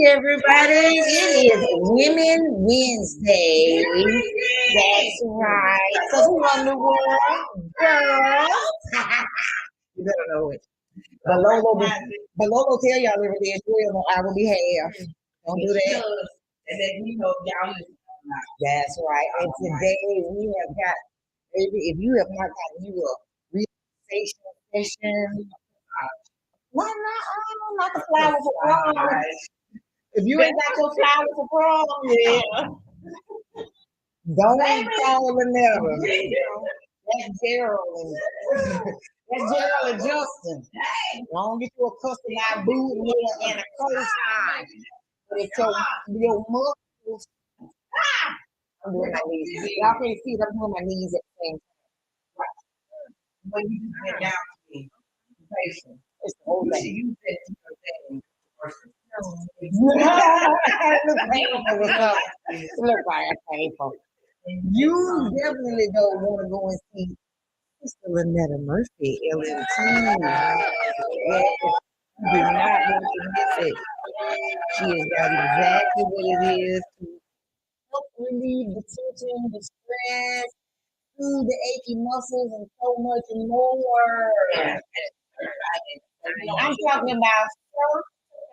everybody. It is Women Wednesday. That's right. So who run the world? Girls. You better know it. But Lolo tell y'all every day as well on our behalf. Don't do that. And then you know y'all listen. That's right. And today we have got, baby, if you have not gotten you a relaxation session, why not the flower for prom? If you ain't got your flower for prom, yeah. Don't call them never. That's Gerald and that's Gerald and Justin. Don't get you a customized boot and a cosign. But if your muscles, I'm doing my knees. Y'all can't see it, I'm doing my knees at the same time. But you just get down to me. Patient. It's the whole thing. You said you look like a painful. You definitely don't want to go and see Sister Lynetta Murphy, LMT. You do not want to miss it. She has got exactly what it is to help relieve the tension, the stress, soothe the achy muscles, and so much more. I'm talking about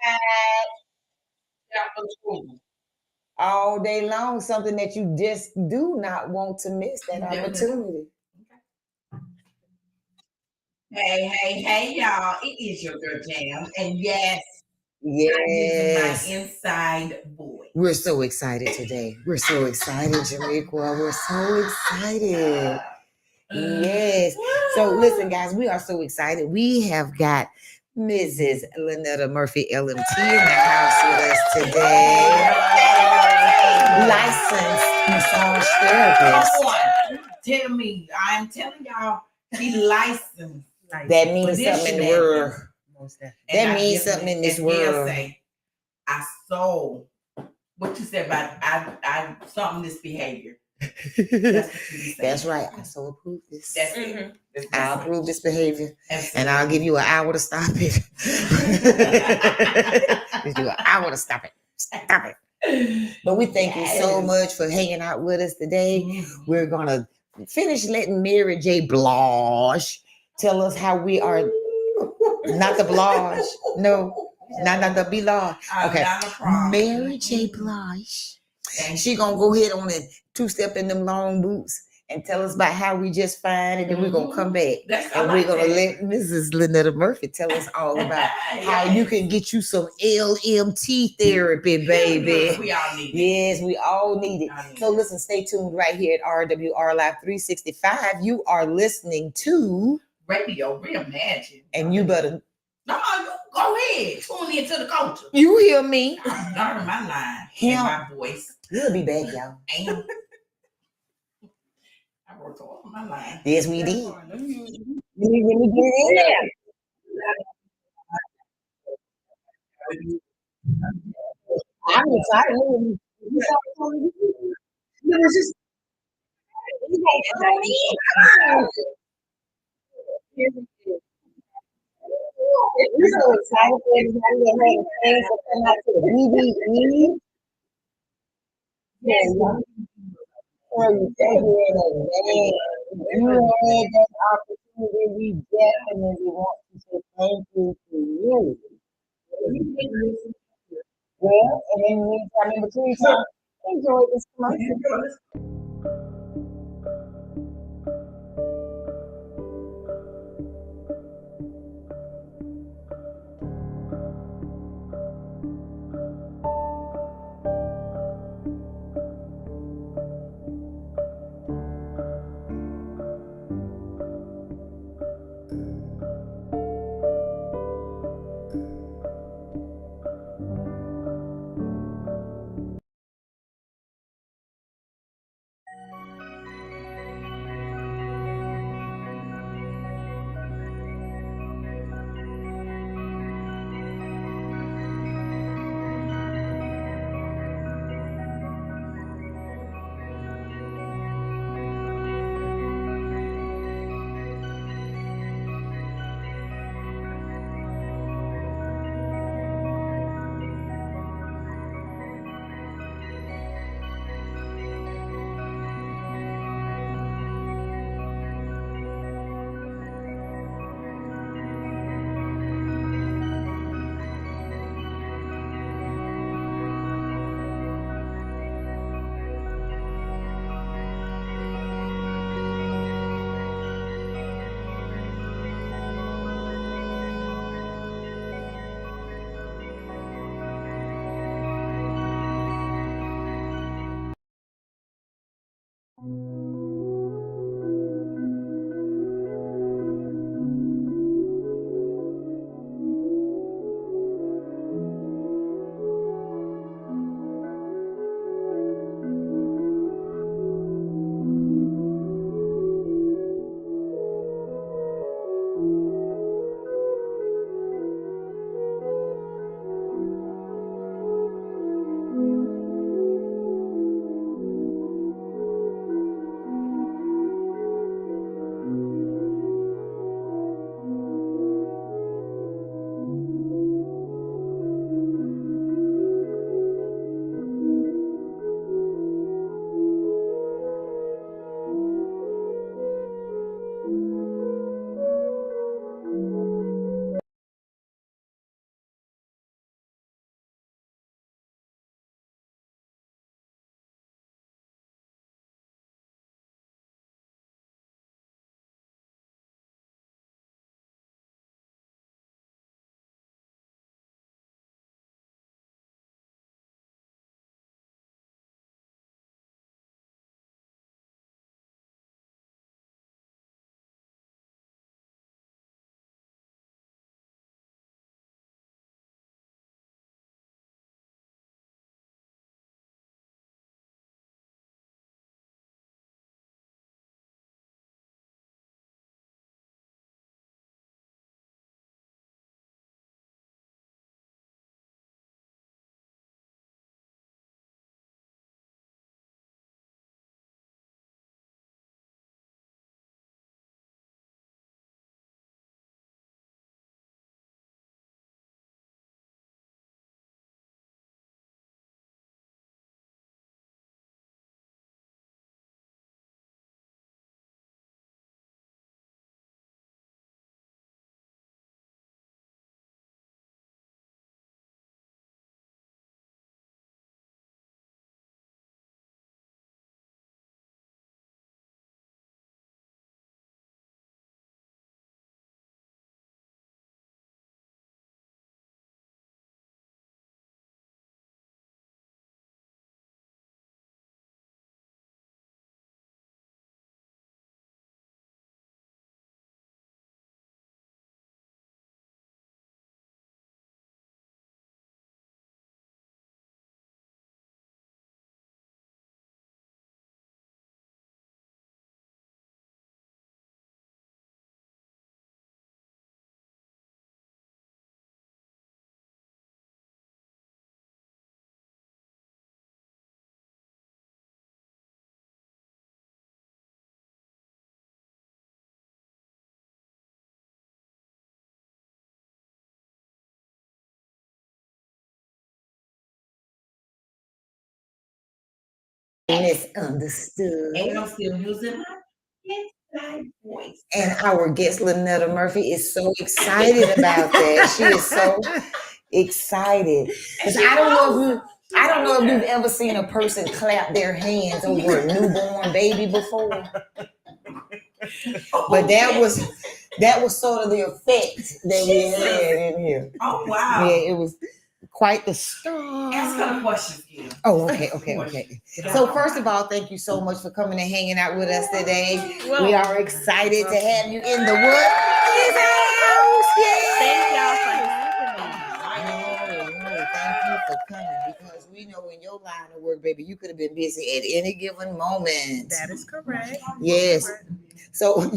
certified all day long, something that you just do not want to miss that opportunity. Hey, y'all. It is your girl Jam. And yes, Yes. my inside voice. We're so excited today. We're so excited, Jamiqua. We're so excited. Yes. So listen, guys, we are so excited. We have got Mrs. Lynetta Murphy, LMT, in the house with us today. Licensed massage therapist. Tell me, I'm telling y'all, she licensed. That means something in the world. That means something in this world. I saw what you said about I something this behavior. That's right. I so approve this. That's it. I'll approve this behavior. Absolutely. And I'll give you an hour to stop it. Give you an hour to stop it. Stop it. But we thank you so much for hanging out with us today. We're gonna finish letting Mary J. Blige tell us how we are. Not the Blige. No. Not the Blige. Okay. Mary J. Blige. She gonna go ahead on and two-step in them long boots and tell us about how we just fine, and then we're gonna come back and we're gonna let Mrs. Lynetta Murphy tell us all about how you can get you some LMT therapy, baby. We all need it. Yes, we all need it. So listen, stay tuned right here at RWR Live 365. You are listening to Radio Reimagine. And you better no, you go ahead. Tune into the culture. You hear me? I'm learning my line and my voice. We'll be back, y'all. And I worked all my line. Yes, we did. Let me get in there. I'm excited. We're so excited for everybody that had things to come out to the BBE. You had that opportunity. We definitely want to say thank you to you. Well, and in the meantime, in between time, enjoy this commercial. misunderstood. And I'm still using my inside voice. And our guest Lynetta Murphy is so excited about that. She is so excited. Because I don't know if you've ever seen a person clap their hands over a newborn baby before. But that was sort of the effect that we had in here. Oh wow. Yeah, it was quite the story. Ask her a question, Kim. Oh, okay. So first of all, thank you so much for coming and hanging out with us today. We are excited to have you in the Wood's house. Yay! Thank y'all for having me. No, thank you for coming because we know in your line of work, baby, you could have been busy at any given moment. That is correct. Yes. So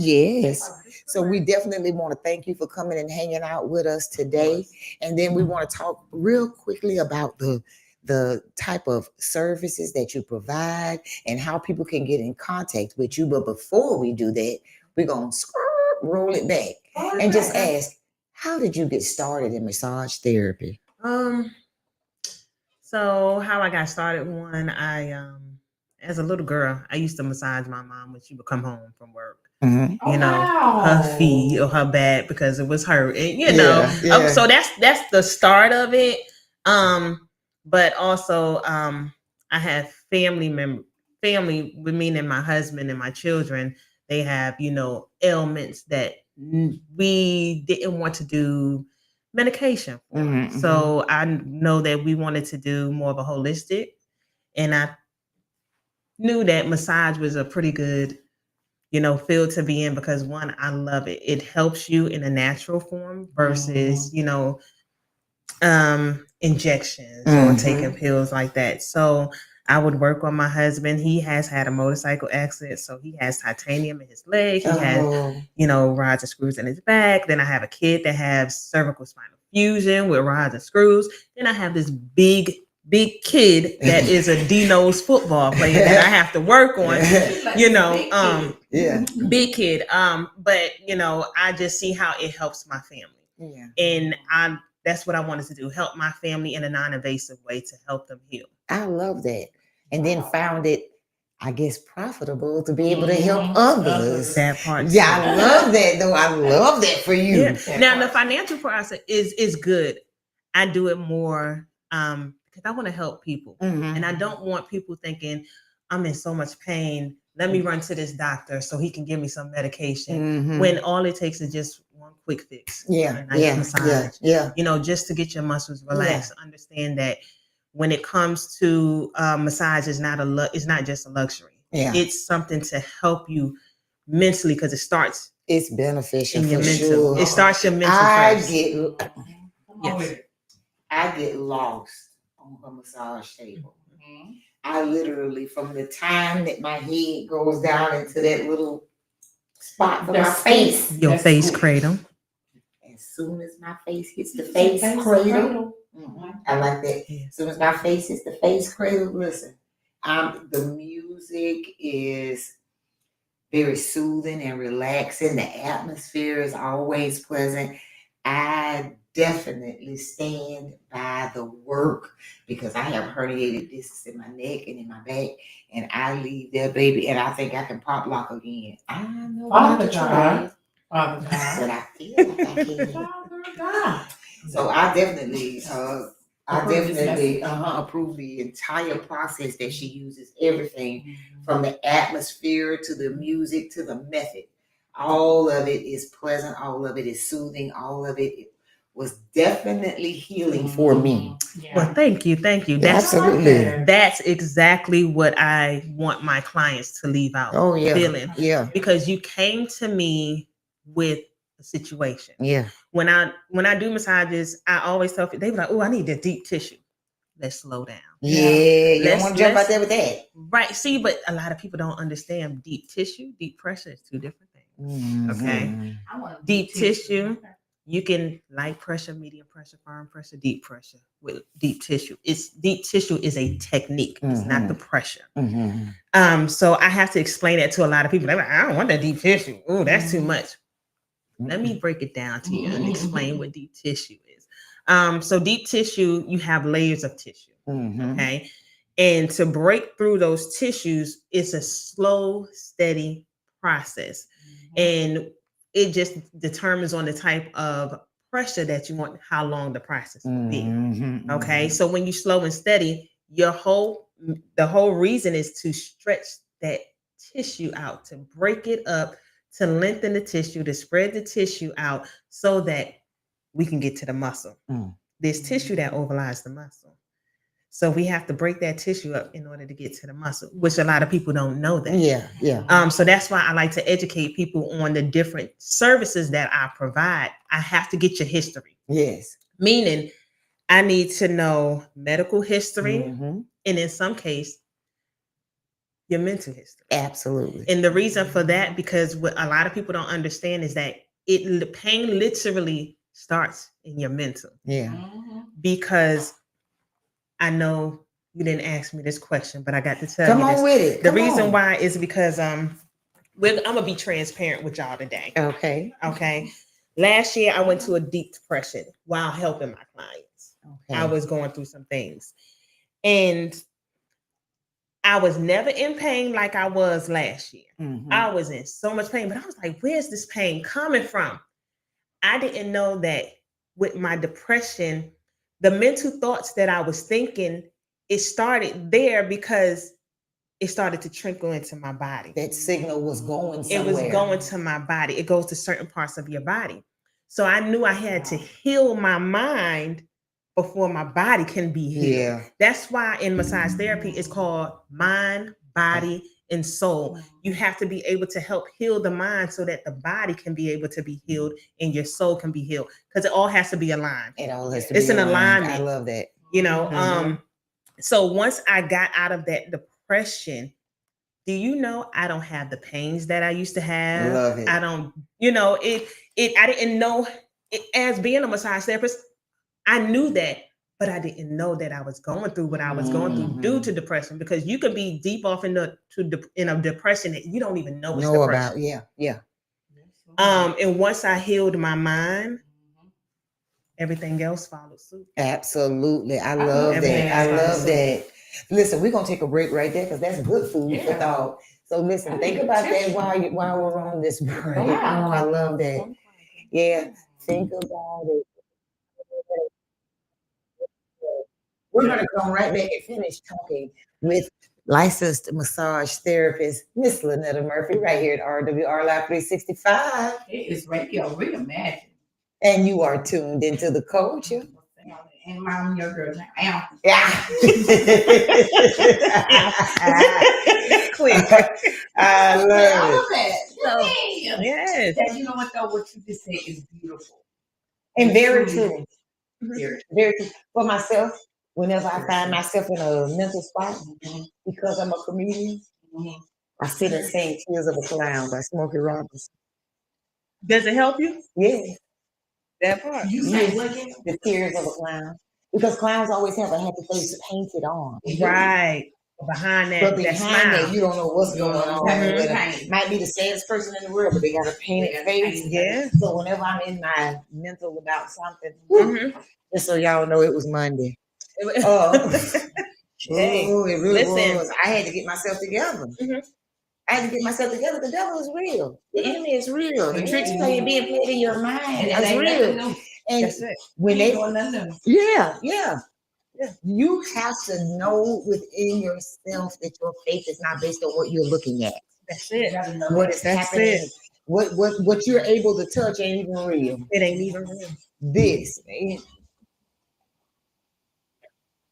we definitely want to thank you for coming and hanging out with us today. And then we want to talk real quickly about the type of services that you provide and how people can get in contact with you. But before we do that, we're going to roll it back and just ask, how did you get started in massage therapy? So how I got started, I as a little girl, I used to massage my mom when she would come home from work. Mm-hmm. You know, her feet or her back because it was hurt. And, you know, so that's the start of it. But also I have family with me and my husband and my children. They have, you know, ailments that we didn't want to do medication for. Mm-hmm. So I know that we wanted to do more of a holistic, and I knew that massage was a pretty good, you know, field to be in because one, I love it. It helps you in a natural form versus, you know, injections or taking pills like that. So I would work on my husband. He has had a motorcycle accident, so he has titanium in his leg. He has, you know, rods and screws in his back. Then I have a kid that has cervical spinal fusion with rods and screws. Then I have this big kid that is a D-nose football player that I have to work on, you know, big kid. But you know, I just see how it helps my family. Yeah. And that's what I wanted to do, help my family in a non-invasive way to help them heal. I love that. And then found it, I guess, profitable to be able to help others. That part. Yeah, I love that though. I love that for you. Yeah. Now the financial process is good. I do it more because I want to help people. Mm-hmm. And I don't want people thinking I'm in so much pain. Let me run to this doctor so he can give me some medication. When all it takes is just one quick fix. Yeah. Massage. You know, just to get your muscles relaxed. Understand that when it comes to massage, it's not just a luxury. Yeah. It's something to help you mentally because it starts. It's beneficial in your for mental. sure. It starts your mental first. I get lost on a massage table. I literally, from the time that my head goes down into that little spot for my face, your face cradle. As soon as my face hits the face cradle, I like that. Yeah. As soon as my face hits the face cradle, listen, the music is very soothing and relaxing. The atmosphere is always pleasant. I definitely stand by the work because I have herniated discs in my neck and in my back, and I leave there, baby, and I think I can pop lock again. I know Father God. but I feel like I can. Father God. So I definitely approve the entire process that she uses. Everything from the atmosphere to the music to the method. All of it is pleasant. All of it is soothing. All of it was definitely healing for me. Yeah. Well, thank you. Absolutely. That's exactly what I want my clients to leave out. Oh yeah, feeling. Yeah. Because you came to me with a situation. Yeah. When I do massages, I always tell people, they be like, "Oh, I need the deep tissue." Let's slow down. Yeah, you don't want to jump out there with that. Right. See, but a lot of people don't understand deep tissue, deep pressure is two different things. Okay. I want Deep tissue, you can light pressure, medium pressure, firm pressure, deep pressure with deep tissue. Deep tissue is a technique. It's not the pressure. So I have to explain that to a lot of people. They're like, I don't want that deep tissue. Oh, that's too much. Let me break it down to you and explain what deep tissue is. So deep tissue, you have layers of tissue. Okay. And to break through those tissues, it's a slow, steady process. And it just determines on the type of pressure that you want, how long the process will be. Okay. So when you slow and steady, the whole reason is to stretch that tissue out, to break it up, to lengthen the tissue, to spread the tissue out so that we can get to the muscle. There's tissue that overlies the muscle. So we have to break that tissue up in order to get to the muscle, which a lot of people don't know that. Yeah. So that's why I like to educate people on the different services that I provide. I have to get your history. Yes. Meaning I need to know medical history, and in some case, your mental history. Absolutely. And the reason for that, because what a lot of people don't understand is that the pain literally starts in your mental. Yeah. Because I know you didn't ask me this question, but I got to tell Come you on this. with it. The Come reason on. why is because I'm gonna be transparent with y'all today. Okay. Last year I went to a deep depression while helping my clients. Okay. I was going through some things. And I was never in pain like I was last year. I was in so much pain, but I was like, where's this pain coming from? I didn't know that with my depression, the mental thoughts that I was thinking, it started there because it started to trickle into my body. That signal was going somewhere. It was going to my body. It goes to certain parts of your body. So I knew I had to heal my mind before my body can be healed. Yeah. That's why in massage therapy, it's called mind, body, and soul. You have to be able to help heal the mind so that the body can be able to be healed and your soul can be healed, because it all has to be aligned. It all has to It's be an aligned. alignment. I love that. You know, so once I got out of that depression, do you know I don't have the pains that I used to have? Love it. I don't, I didn't know it, as being a massage therapist, I knew that, but I didn't know that I was going through what I was going through due to depression, because you could be deep off in a depression that you don't even know it's depression. About. Yeah. And once I healed my mind, everything else followed suit. Absolutely. I love that. I love that. Listen, we're gonna take a break right there because that's good food for thought. So listen, think about that while we're on this break. Oh, I love that. Yeah, think about it. We're gonna come right back and finish talking with licensed massage therapist Miss Lynetta Murphy right here at RWR Live 365. It is radio reimagined. And you are tuned into the culture. And mom, your girl now. Yeah. Quick. I love it. Yes. And you know what though? What you just said is beautiful. And very true. Very Very true. For myself, whenever I find myself in a mental spot, because I'm a comedian, I sit and sing Tears of a Clown by Smokey Robinson. Does it help you? Yes. That part. You say what again? The Tears of a Clown. Because clowns always have a happy face painted on. Right. Behind that, But behind that, you don't know what's going on. Mhm. Might be the saddest person in the world, but they got a painted face. Yeah. So whenever I'm in my mental about something, just so y'all know, it was Monday. It really was. I had to get myself together. I had to get myself together. The devil is real. The enemy is real. The tricks being played in your mind is real. And That's it. when you have to know within yourself that your faith is not based on what you're looking at. That's it. What is happening? What you're able to touch ain't even real. It ain't even real.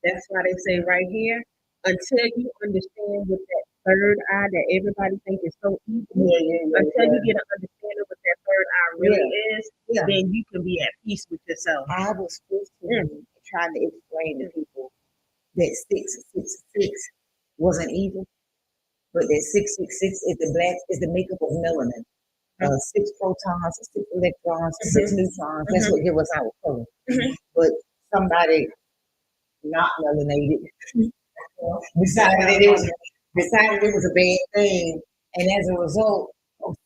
That's why they say right here, until you understand with that third eye that everybody thinks is so easy, until you get an understanding what that third eye really is, then you can be at peace with yourself. I was trying to explain to people that 666 wasn't evil, but that 666 is the makeup of melanin. 6 protons, 6 electrons, 6 neutrons. That's what gives us our color. But somebody not melanated decided it was a bad thing, and as a result,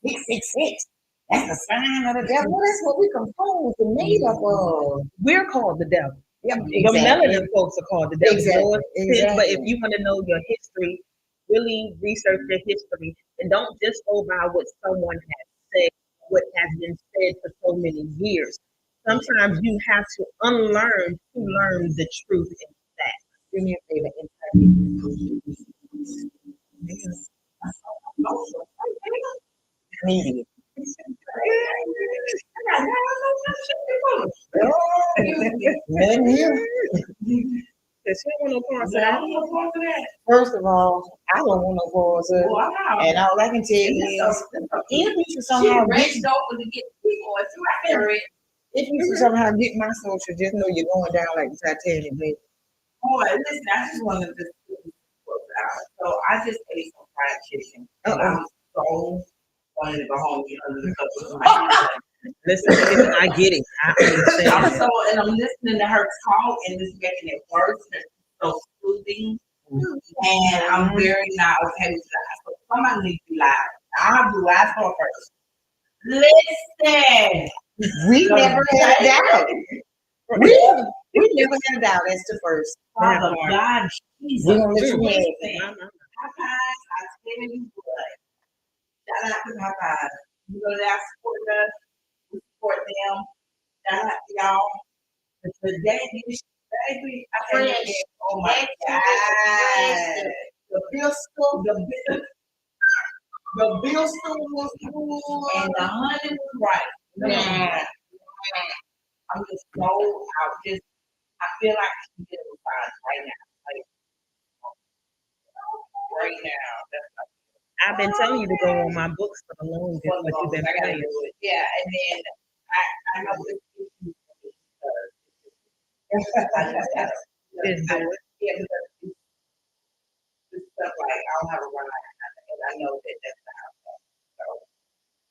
666. That's a sign of the devil. Well, that's what we composed and made up of. We're called the devil. Yep, The exactly. melanin folks are called the devil. Exactly, But if exactly. you want to know your history, really research your history and don't just go by what someone has said, what has been said for so many years. Sometimes you have to unlearn to learn the truth in that. Do me a favor and media. Nothing here. Because she don't want no parts of that. First of all, I don't want no parts of it. Wow. And all I can tell you is, if you should somehow get my social, just know you're going down like the Titanic, baby. Oh, listen, I just wanted to out. So I just ate some fried chicken. And I'm so wanted to go home and get under the covers. Listen, I get it. I understand. And I'm listening to her talk, and it's making it worse. It's so soothing, and I'm very not okay with that. So somebody needs to be live. I'll do last one first. Listen, we never had a doubt. We never had a doubt as to first. Father God, Jesus. We're gonna let you have it. Popeyes, I tell you what. Shout out to Popeyes. You know that support us. We support them. Shout out to y'all. The baby, I tell you, oh my God. The Bristol was cool. And the honey was right. Yeah. I'm just so I feel like I can get a massage right now. Like right now. I've been telling you to go on my books for the longest, but you've been playing. Yeah, and then I know this is this stuff like I don't have a run and I know that that's the outcome. So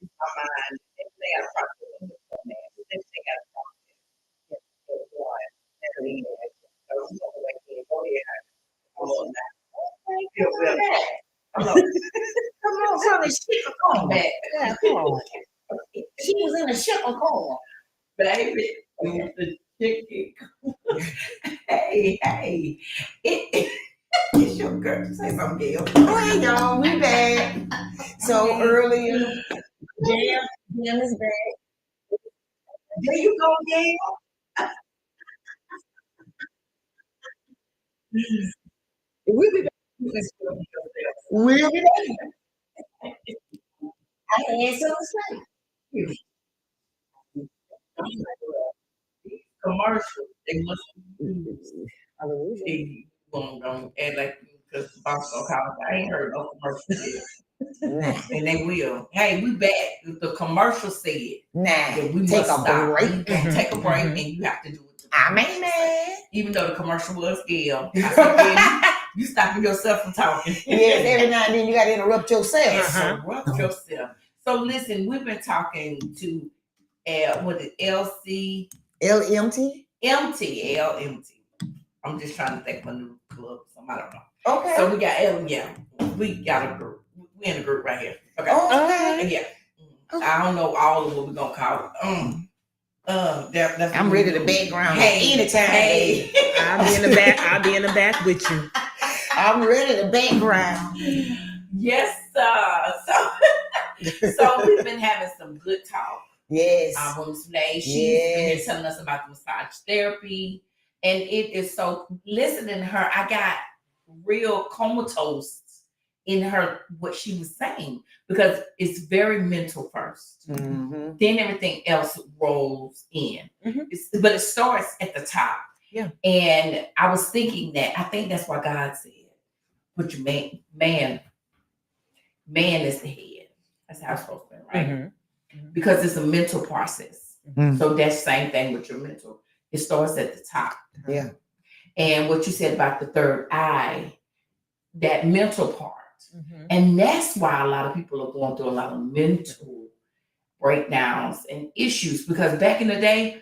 my mind, everything I process in this man, everything I process is one. Come on, son, she can come back. Yeah, come on. She was in a ship of corn. Baby, the chicken. Hey, it's your girl. Say something, Gail. Hey, y'all, we back. So earlier, Jam is back. There you go, Gail. We'll be back. We'll be back. I had something to say. Commercial. They must be going and like because Boston College, I ain't heard no commercial yet. And they will. Hey, we back. The commercial said that we take must a stop. break. Take a break, and you have to do it. I ain't mad. Even though the commercial was Gail, I said, Gail, you stopping yourself from talking. Yes, every now and then you got to interrupt yourself. Interrupt yourself. So listen, we've been talking to what is LC LMT? LMT. I'm just trying to think of a new club. I don't know. Okay. So we got we got a group. We in a group right here. Okay. Okay. Yeah. I don't know all of what we're gonna call it. I'm ready to background anytime. Hey. I'll be in the back with you. I'm ready to background. Yes, so we've been having some good talk. Yes. Women's Day. She's been telling us about the massage therapy. And it is so, listening to her, I got real comatose in her, what she was saying, because it's very mental first. Mm-hmm. Then everything else rolls in. Mm-hmm. But it starts at the top. Yeah. And I was thinking that, I think that's why God said, put your man is the head. That's how it's supposed to be, right? Mm-hmm. Because it's a mental process. Mm-hmm. So that's the same thing with your mental. It starts at the top. Yeah. And what you said about the third eye, that mental part. Mm-hmm. And that's why a lot of people are going through a lot of mental breakdowns and issues. Because back in the day,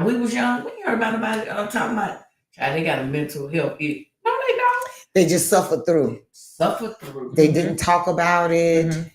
we was young, we heard about nobody talking about, they got a mental health issue. No, they don't. They just suffered through. They didn't talk about it. Mm-hmm.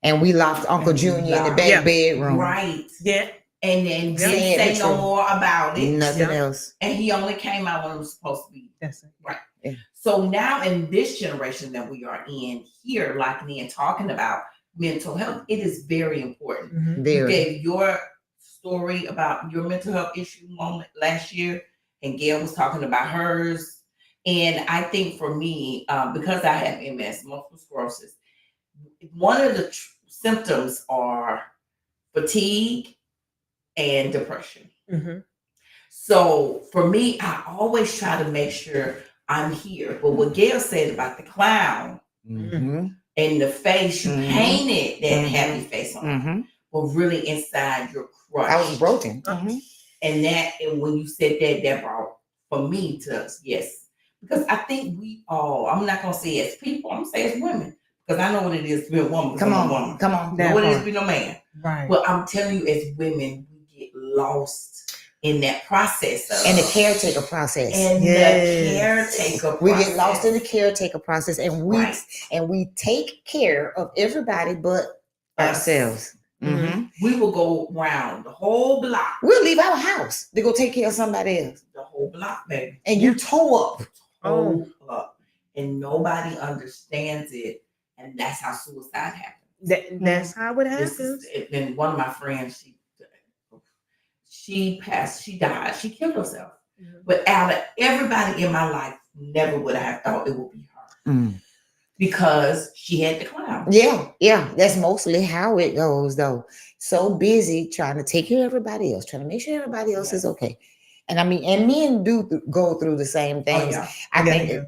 And we locked Uncle Junior in the back bedroom. Right. Yeah. and then didn't Saying say the no truth. more about it. Nothing else. And he only came out when it was supposed to be. That's it. Right. Yeah. So now in this generation that we are in here, like me and talking about mental health, it is very important. Mhm. You Very. gave your story about your mental health issue moment last year, and Gail was talking about hers. And I think for me, because I have MS, multiple sclerosis, one of the symptoms are fatigue and depression. Mhm. So for me, I always try to make sure I'm here. But what Gail said about the clown Mm-hmm. and the face, you Mhm. painted that Mhm. happy face on, Mm-hmm. but really inside you're crushed. I was broken. Mm-hmm. And when you said that, that brought for me to yes. Because I think we all, I'm not gonna say as people, I'm gonna say as women. Because I know what it is to be a woman. Come I'm a on. woman. Come on. I know what it is to be no man. Right. But I'm telling you, as women, we get lost in that process of And the caretaker process. and Yes. the caretaker We process. get lost in the caretaker process, and we take care of everybody but ourselves. Mm-hmm. We will go around the whole block. We'll leave our house to go take care of somebody else. The whole block, baby. And you toe up. Toe up. And nobody understands it. And that's how suicide happens. That's how it This happens. is, and one of my friends, she passed, she died, she killed herself. Mhm. But out of everybody in my life, never would I have thought it would be her. Mm. Because she had the clown. Yeah. That's mostly how it goes, though. So busy trying to take care of everybody else, trying to make sure everybody else is okay. And I mean, and men do go through the same things. Oh, yeah. I Yeah, think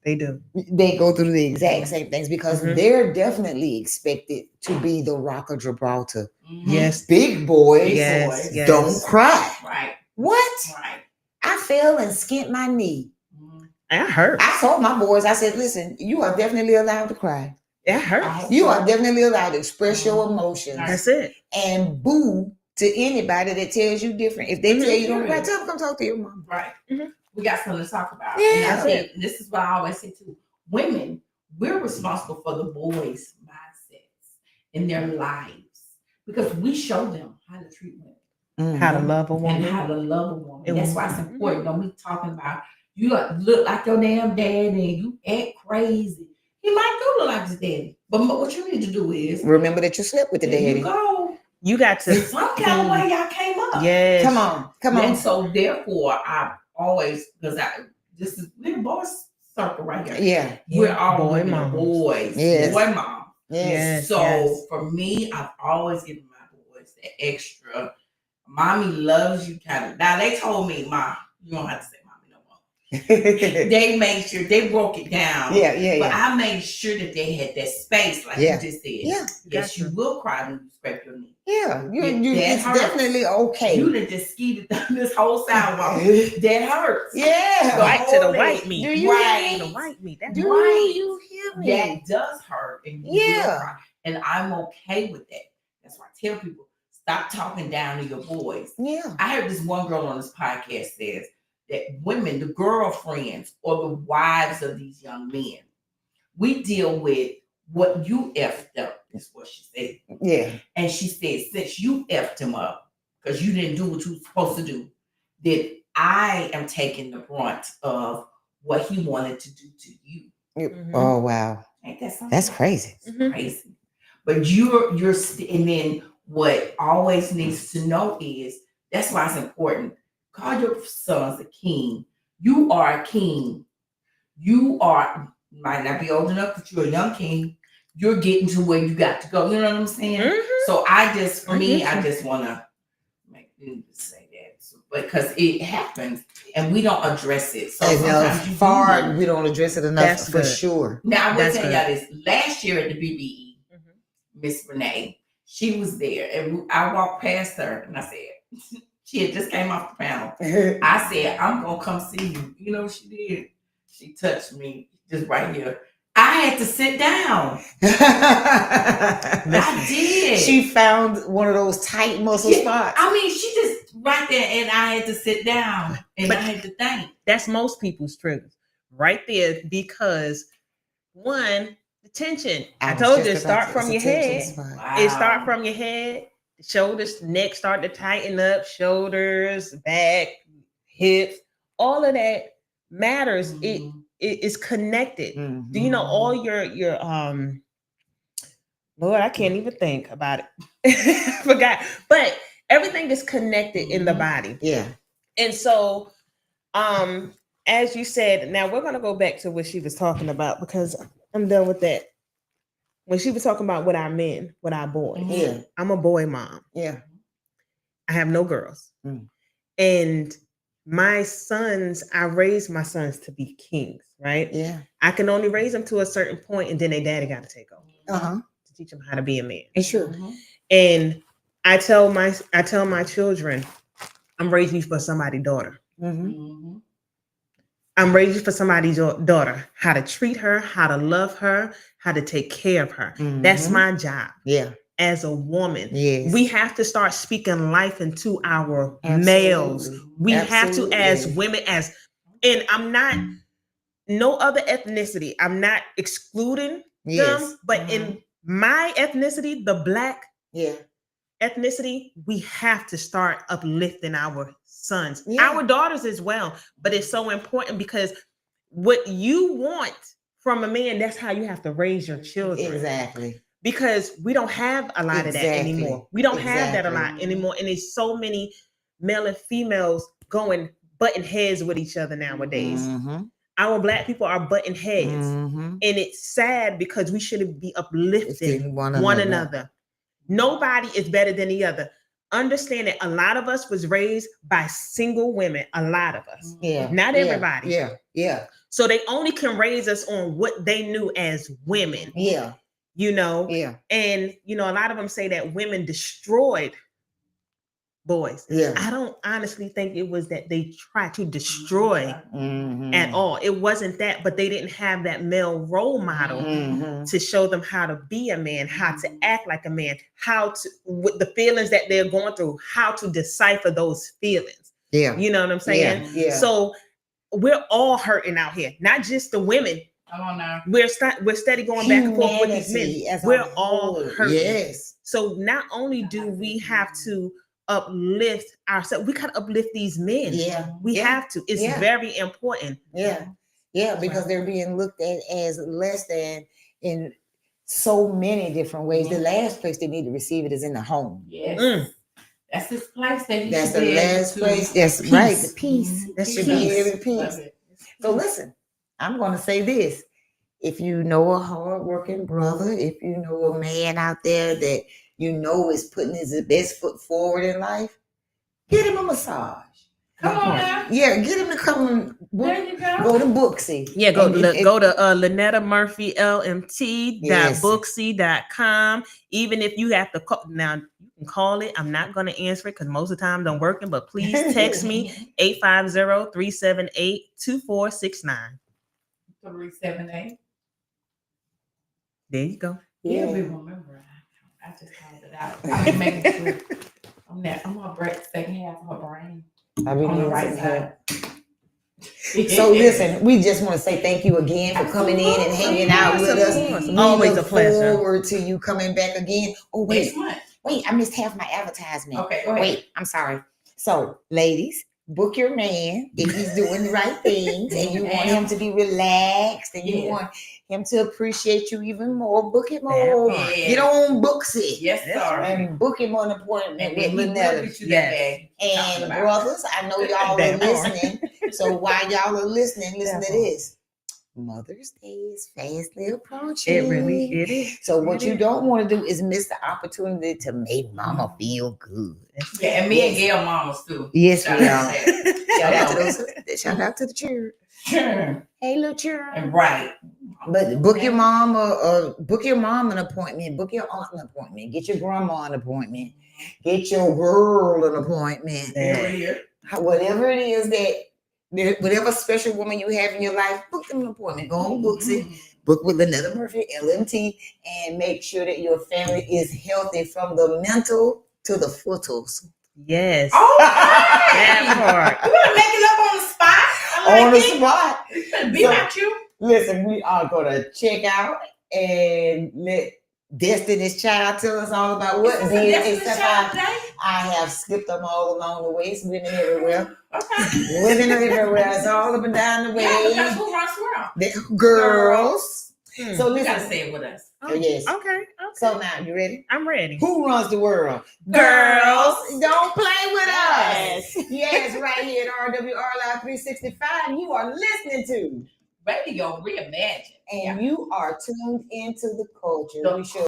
they do. they go through the exact same things because Mhm. they're definitely expected to be the rock of Gibraltar. Mhm. Yes. Big boys Yes. Yes. don't cry. Right. What? Right. I fell and skinned my knee. Mhm. That hurts. I told my boys, I said, listen, you are definitely allowed to cry. That hurts. You are definitely allowed to express your emotions That's it. and boo to anybody that tells you different. If they tell you don't cry, tell them come talk to your mom. Right. Mhm. We got something to talk about. Yeah. And I That's think this is what I always say too. Women, we're responsible for the boys' mindsets in their lives because we show them how to treat women. How to love a And woman. how to love a woman. And That's why it's important. Don't be talking about you look like your damn daddy and you act crazy. He might do look like his daddy. But what you need to do is remember that you slept with the there daddy. you go. You got to Some kind of way y'all came up. Yes. Come on. And so therefore I always this is little boys circle right here. Yeah. We're all Boy women moms. boys. Yes. Boy mom. Yes. So for me, I've always given my boys the extra. Mommy loves you kind of. Now they told me, Ma, you don't have to say mommy no more. They made sure they broke it down. Yeah. But I made sure that they had that space, like Yeah. you just said. Yeah. Yes, you will cry when you scrape your knee. Yeah. You That it's hurts. definitely okay. You done just skeeted this whole sidewalk. That hurts. Yeah. The White to the whole white day. meat. Do you Right. hear The me? white meat. That's Do Right. you hear me? That does hurt. And you will Yeah. cry. And I'm okay with that. That's why I tell people, stop talking down to your boys. Yeah. I heard this one girl on this podcast says that women, the girlfriends or the wives of these young men, we deal with what you effed up, is what she said. Yeah. And she said, since you effed him up, because you didn't do what you were supposed to do, that I am taking the brunt of what he wanted to do to you. Mhm. Oh wow. Ain't that something? That's crazy. It's crazy. But you're and then what always needs to know is that's why it's important. Call your sons a king. You are a king. You might not be old enough, but you're a young king. You're getting to where you got to go. You know what I'm saying? Mhm. So I just want to make you say that. So, because it happens and we don't address it. So sometimes you do know. We don't address it enough. That's for good. sure. Now I will That's tell good. y'all this. Last year at the BBE, Mhm. Miss Renee, she was there, and I walked past her, and I said, she had just came off the panel. I said, I'm gonna come see you. You know what she did? She touched me just right here. I had to sit down. I did. She found one of those tight muscle spots. I mean, she just right there, and I had to sit down, and But- I had to think. That's most people's triggers right there because one, the tension. I was told just you, it about start to- from your it's a tension head. spot. Wow. It start from your head shoulders, neck start to tighten up, shoulders, back, hips, all of that matters. It is connected. Do you know all your Lord, I can't even think about it. Forgot. But everything is connected in the body. Yeah. And so as you said, now we're gonna go back to what she was talking about because I'm done with that. When she was talking about with our men, with our boys. Yeah. I'm a boy mom. Yeah. I have no girls. And my sons, I raised my sons to be kings, right? Yeah. I can only raise them to a certain point, and then their daddy got to take over to teach them how to be a man. Sure. And I tell my children, I'm raising you for somebody's daughter. I'm raising for somebody's daughter, how to treat her, how to love her, how to take care of her. That's my job. Yeah. As a woman, yes. we have to start speaking life into our males. We have to, as women, and I'm not, no other ethnicity, I'm not excluding them, but in my ethnicity, the Black ethnicity, we have to start uplifting our sons, our daughters as well. But it's so important because what you want from a man, that's how you have to raise your children. Exactly. Because we don't have a lot of that anymore. We don't have that a lot anymore. And there's so many male and females going butting heads with each other nowadays. Our Black people are butting heads. And it's sad because we shouldn't be uplifting one another. Nobody is better than the other. Understand that a lot of us was raised by single women. A lot of us. Not everybody. So they only can raise us on what they knew as women. You know? And, you know, a lot of them say that women destroyed boys. I don't honestly think it was that they tried to destroy at all. It wasn't that, but they didn't have that male role model to show them how to be a man, how to act like a man, how to, with the feelings that they're going through, how to decipher those feelings. You know what I'm saying? So we're all hurting out here, not just the women. Come on now. We're steady going back and forth with these men. We're all hurting. So not only do we have to uplift ourselves, we gotta uplift these men. We have to. It's very important. Because they're being looked at as less than in so many different ways. The last place they need to receive it is in the home. That's this place that that's the last place. That's right. The peace. That should be every peace. So listen, I'm going to say this. If you know a hardworking brother, if you know a man out there that you know is putting his best foot forward in life, get him a massage. Come on now. Yeah, get him to come. There you go. Go to Booksy. Yeah, go to Lynetta Murphy LMT.booksy.com. Even if you have to call now, you can call it. I'm not going to answer it because most of the time I'm working. But please text me 850-378-2469. 378. There you go. Yeah, we remember. I just called it out. I'm making sure. I'm gonna break the second half of her brain. On the right side. So listen, we just want to say thank you again for coming in and hanging out with us. Always a pleasure. Forward to you coming back again. Oh wait, I missed half my advertisement. Okay, go ahead. Wait, I'm sorry. So ladies, book your man if he's doing the right things and you want him to be relaxed and you want him to appreciate you even more. Book him on. Get on Booksy. Yes, sir. And book him on an appointment with Lynetta. And brothers, I know y'all are listening. So while y'all are listening, listen to this. Mother's Day is fastly approaching. It is. So what you don't want to do is miss the opportunity to make mama feel good. Yeah, and me and Gail mamas too. Yes, we are. Shout out to the church. Sure. Hey, little church. Right. But book your mom or book your mom an appointment. Book your aunt an appointment. Get your grandma an appointment. Get your girl an appointment. Whatever it is whatever special woman you have in your life, book them an appointment. Go on Booksy, book with Lynetta Murphy, LMT, and make sure that your family is healthy from the mental to the footals. Yes. Oh, that part. You want to make it up on the spot? On the spot. Be about you. Listen, we are going to check out and let Destiny's Child, tell us all about what Is DNA this the stuff child today? I have skipped them all along the way. It's women everywhere. Okay. Women everywhere. It's all up and down the way. Yeah, because who runs the world? The girls. Hmm. So You gotta listen. say it with us. Oh, yes. Okay. So now you ready? I'm ready. Who runs the world? Girls. Don't play with Yes. us. Yes, right here at RWR Live 365. You are listening to Radio Reimagined. and you are tuned into the culture. The We show